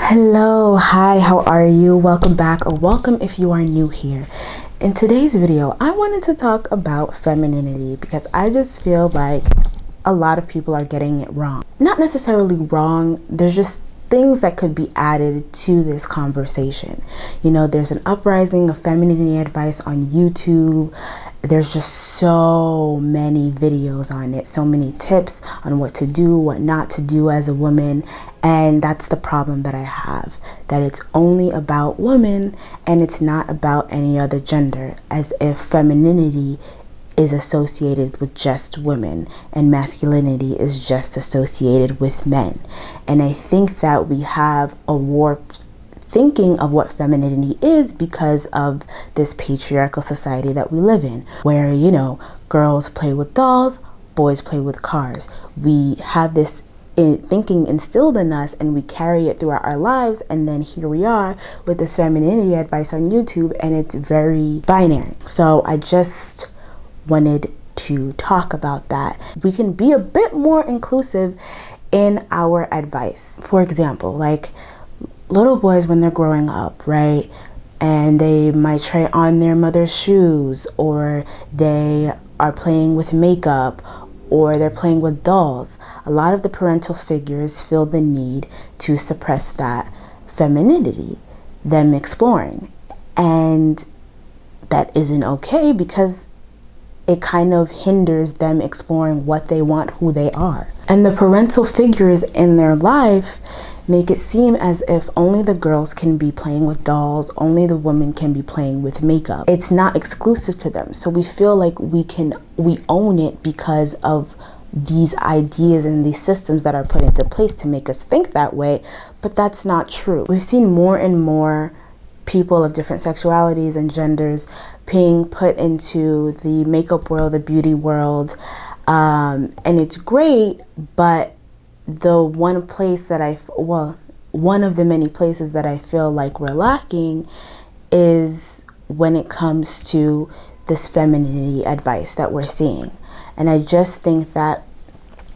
Hello, hi, how are you? Welcome back, or welcome if you are new here. In today's video, I wanted to talk about femininity because I just feel like a lot of people are getting it wrong. Not necessarily wrong, there's just things that could be added to this conversation. You know, there's an uprising of femininity advice on YouTube. There's just so many videos on it, so many tips on what to do, what not to do as a woman. And that's the problem that I have, that it's only about women and it's not about any other gender, as if femininity is associated with just women and masculinity is just associated with men. And I think that we have a warped thinking of what femininity is because of this patriarchal society that we live in, where, you know, girls play with dolls, boys play with cars. We have this thinking instilled in us and we carry it throughout our lives, and then here we are with this femininity advice on YouTube and it's very binary. So I just wanted to talk about that. We can be a bit more inclusive in our advice. For example, like little boys when they're growing up, right? And they might try on their mother's shoes, or they are playing with makeup, or they're playing with dolls. A lot of the parental figures feel the need to suppress that femininity, them exploring. And that isn't okay because it kind of hinders them exploring what they want, who they are. And the parental figures in their life make it seem as if only the girls can be playing with dolls, only the women can be playing with makeup. It's not exclusive to them. So we feel like we own it because of these ideas and these systems that are put into place to make us think that way, but that's not true. We've seen more and more people of different sexualities and genders being put into the makeup world, the beauty world, and it's great, but the one place that one of the many places that I feel like we're lacking is when it comes to this femininity advice that we're seeing. And I just think that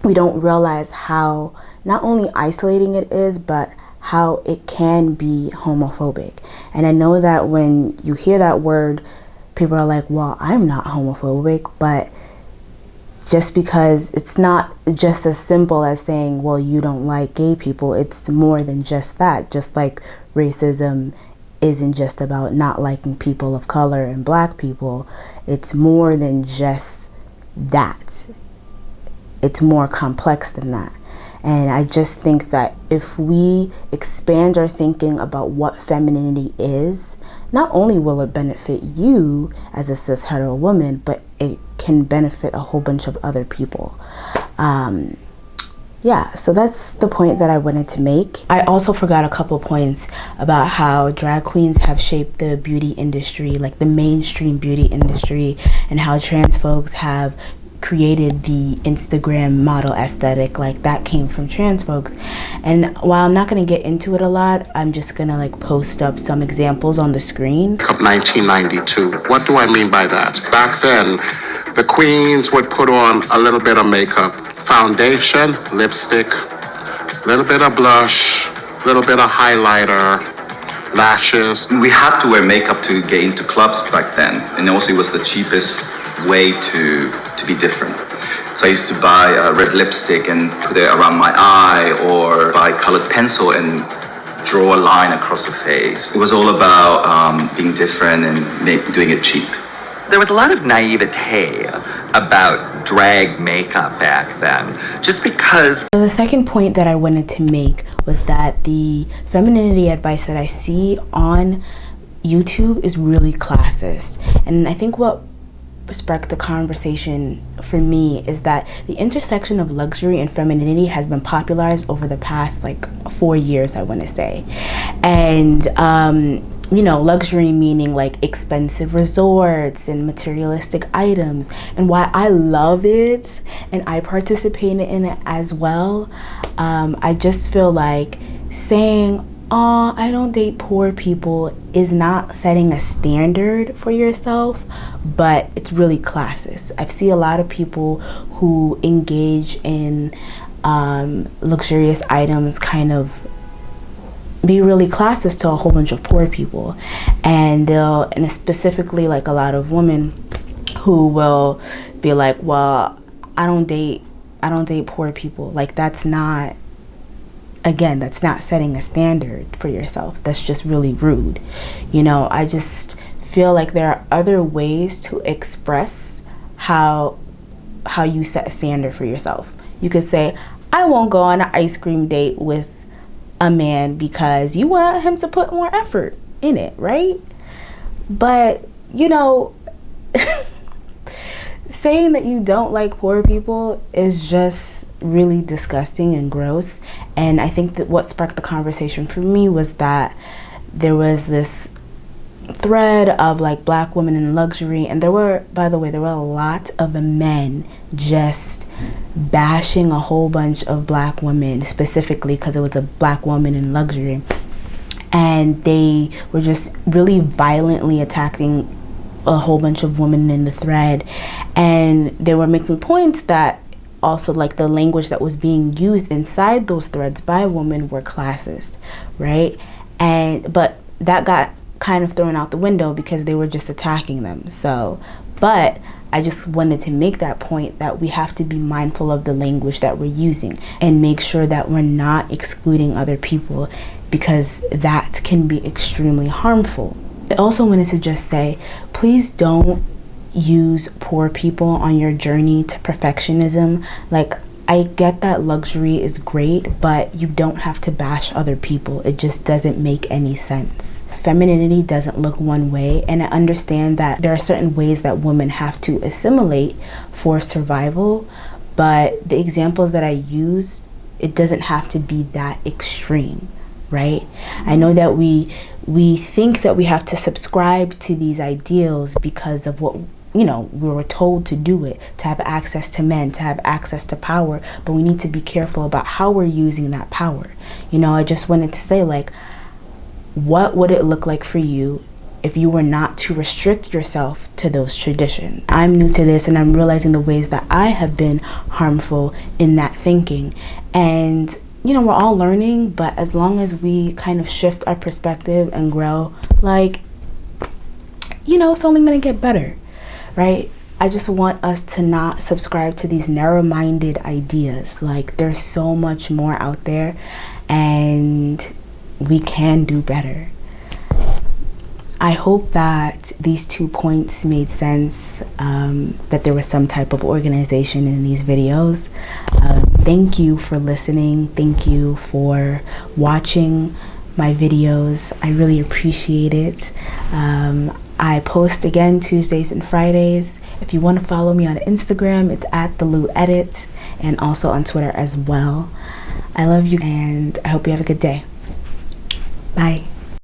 we don't realize how not only isolating it is, but how it can be homophobic. And I know that when you hear that word, people are like, well, I'm not homophobic, but just because it's not just as simple as saying, well, you don't like gay people, it's more than just that. Just like racism isn't just about not liking people of color and black people, it's more than just that. It's more complex than that. And I just think that if we expand our thinking about what femininity is, not only will it benefit you as a cis hetero woman, but it can benefit a whole bunch of other people. Yeah, so that's the point that I wanted to make. I also forgot a couple points about how drag queens have shaped the beauty industry, like the mainstream beauty industry, and how trans folks have created the Instagram model aesthetic. Like that came from trans folks. And while I'm not going to get into it a lot, I'm just going to like post up some examples on the screen. 1992. What do I mean by that? Back then, the queens would put on a little bit of makeup, foundation, lipstick, a little bit of blush, a little bit of highlighter, lashes. We had to wear makeup to get into clubs back then, and also it was the cheapest way to be different. So I used to buy a red lipstick and put it around my eye, or buy colored pencil and draw a line across the face. It was all about being different and doing it cheap. There was a lot of naivete about drag makeup back then, just because. So the second point that I wanted to make was that the femininity advice that I see on YouTube is really classist. And I think what sparked the conversation for me is that the intersection of luxury and femininity has been popularized over the past like 4 years, I want to say. And you know, luxury meaning like expensive resorts and materialistic items. And why I love it and I participate in it as well, I just feel like saying, oh, I don't date poor people is not setting a standard for yourself, but it's really classist. I've seen a lot of people who engage in luxurious items kind of be really classist to a whole bunch of poor people, and specifically like a lot of women who will be like, well, I don't date poor people. Like, that's not setting a standard for yourself. That's just really rude. I just feel like there are other ways to express how you set a standard for yourself. You could say, I won't go on an ice cream date with a man because you want him to put more effort in it, right? But saying that you don't like poor people is just really disgusting and gross. And I think that what sparked the conversation for me was that there was this thread of like black women in luxury, and there were a lot of men just bashing a whole bunch of black women, specifically because it was a black woman in luxury, and they were just really violently attacking a whole bunch of women in the thread. And they were making points that also, like, the language that was being used inside those threads by women were classist, right? But that got kind of thrown out the window because they were just attacking them. But I just wanted to make that point that we have to be mindful of the language that we're using and make sure that we're not excluding other people, because that can be extremely harmful. I also wanted to just say, please don't use poor people on your journey to perfectionism. Like, I get that luxury is great, but you don't have to bash other people. It just doesn't make any sense. Femininity doesn't look one way, and I understand that there are certain ways that women have to assimilate for survival, but the examples that I used, it doesn't have to be that extreme, right? I know that we think that we have to subscribe to these ideals because of what we were told to do it, to have access to men, to have access to power, but we need to be careful about how we're using that power. I just wanted to say, like, what would it look like for you if you were not to restrict yourself to those traditions? I'm new to this, and I'm realizing the ways that I have been harmful in that thinking. And we're all learning, but as long as we kind of shift our perspective and grow, like, it's only gonna get better, right? I just want us to not subscribe to these narrow-minded ideas. Like, there's so much more out there, and we can do better. I hope that these 2 points made sense, that there was some type of organization in these videos. Thank you for listening. Thank you for watching my videos. I really appreciate it. I post again Tuesdays and Fridays. If you want to follow me on Instagram, it's @TheLouEdit, and also on Twitter as well. I love you, and I hope you have a good day. Bye.